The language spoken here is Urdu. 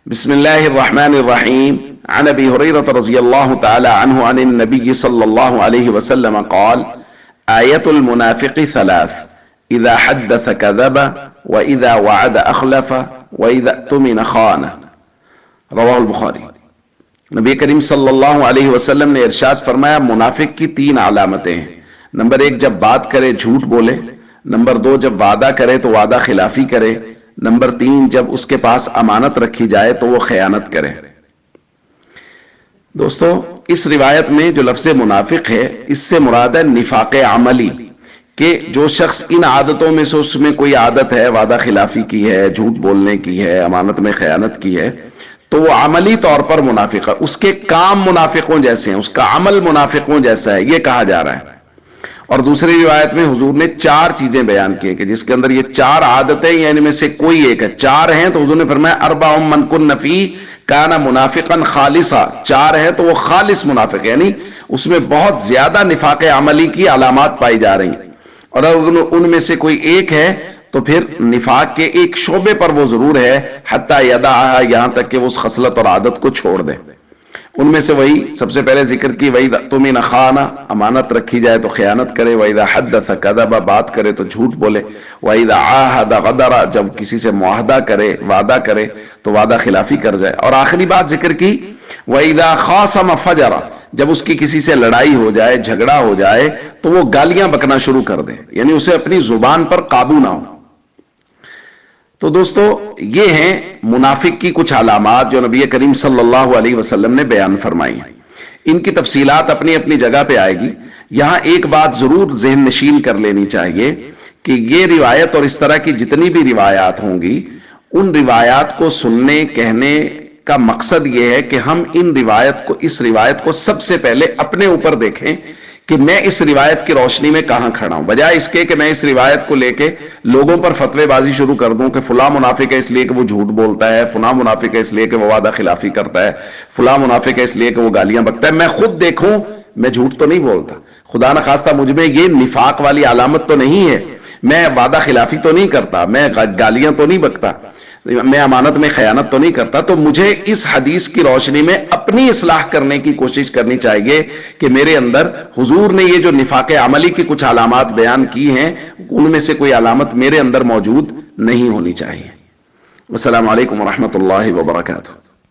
بسم الله الرحمن الرحيم. عن ابي هريره رضي الله تعالى عنه عن النبي صلى الله عليه وسلم قال: آية المنافق ثلاث: اذا حدث كذب واذا وعد اخلف واذا اؤتمن خان. رواہ البخاری. نبی کریم صلی اللہ علیہ وسلم نے ارشاد فرمایا منافق کی تین علامتیں ہیں. نمبر ایک، جب بات کرے جھوٹ بولے. نمبر دو، جب وعدہ کرے تو وعدہ خلافی کرے. نمبر تین، جب اس کے پاس امانت رکھی جائے تو وہ خیانت کرے. دوستو، اس روایت میں جو لفظ منافق ہے اس سے مراد ہے نفاق عملی، کہ جو شخص ان عادتوں میں سے اس میں کوئی عادت ہے، وعدہ خلافی کی ہے، جھوٹ بولنے کی ہے، امانت میں خیانت کی ہے، تو وہ عملی طور پر منافق ہے. اس کے کام منافقوں جیسے ہیں، اس کا عمل منافقوں جیسا ہے، یہ کہا جا رہا ہے. اور دوسری روایت میں حضور نے چار چیزیں بیان کی کہ جس کے اندر یہ چار عادتیں یعنی میں سے کوئی ایک ہے. چار ہیں تو حضور نے فرمایا اربع من کن فی کان منافقا خالصا. چار ہے تو وہ خالص منافق، یعنی اس میں بہت زیادہ نفاق عملی کی علامات پائی جا رہی ہیں. اور اگر ان میں سے کوئی ایک ہے تو پھر نفاق کے ایک شعبے پر وہ ضرور ہے، حتی یدعھا، یہاں تک کہ وہ اس خصلت اور عادت کو چھوڑ دے. ان میں سے وہی سب سے پہلے ذکر کی وَإِذَا اؤْتُمِنَ خَانَ، امانت رکھی جائے تو خیانت کرے. وَإِذَا حَدَّثَ كَذَبَ، بات کرے تو جھوٹ بولے. وَإِذَا عَاهَدَ غَدَرَ، جب کسی سے معاہدہ کرے، وعدہ کرے تو وعدہ خلافی کر جائے. اور آخری بات ذکر کی وَإِذَا خَاصَمَ فَجَرَ، جب اس کی کسی سے لڑائی ہو جائے، جھگڑا ہو جائے تو وہ گالیاں بکنا شروع کر دے، یعنی اسے اپنی زبان پر قابو نہ ہو. تو دوستو، یہ ہیں منافق کی کچھ علامات جو نبی کریم صلی اللہ علیہ وسلم نے بیان فرمائی ہیں. ان کی تفصیلات اپنی اپنی جگہ پہ آئے گی. یہاں ایک بات ضرور ذہن نشین کر لینی چاہیے کہ یہ روایت اور اس طرح کی جتنی بھی روایات ہوں گی، ان روایات کو سننے کہنے کا مقصد یہ ہے کہ ہم اس روایت کو سب سے پہلے اپنے اوپر دیکھیں کہ میں اس روایت کی روشنی میں کہاں کھڑا ہوں، بجائے اس کے کہ میں اس روایت کو لے کے لوگوں پر فتوے بازی شروع کر دوں کہ فلاں منافق ہے اس لیے کہ وہ جھوٹ بولتا ہے، فلاں منافق ہے اس لیے کہ وہ وعدہ خلافی کرتا ہے، فلاں منافق ہے اس لیے کہ وہ گالیاں بکتا ہے. میں خود دیکھوں، میں جھوٹ تو نہیں بولتا، خدا نخواستہ مجھ میں یہ نفاق والی علامت تو نہیں ہے، میں وعدہ خلافی تو نہیں کرتا، میں گالیاں تو نہیں بکتا، میں امانت میں خیانت تو نہیں کرتا. تو مجھے اس حدیث کی روشنی میں اپنی اصلاح کرنے کی کوشش کرنی چاہیے کہ میرے اندر حضور نے یہ جو نفاق عملی کی کچھ علامات بیان کی ہیں ان میں سے کوئی علامت میرے اندر موجود نہیں ہونی چاہیے. السلام علیکم ورحمۃ اللہ وبرکاتہ.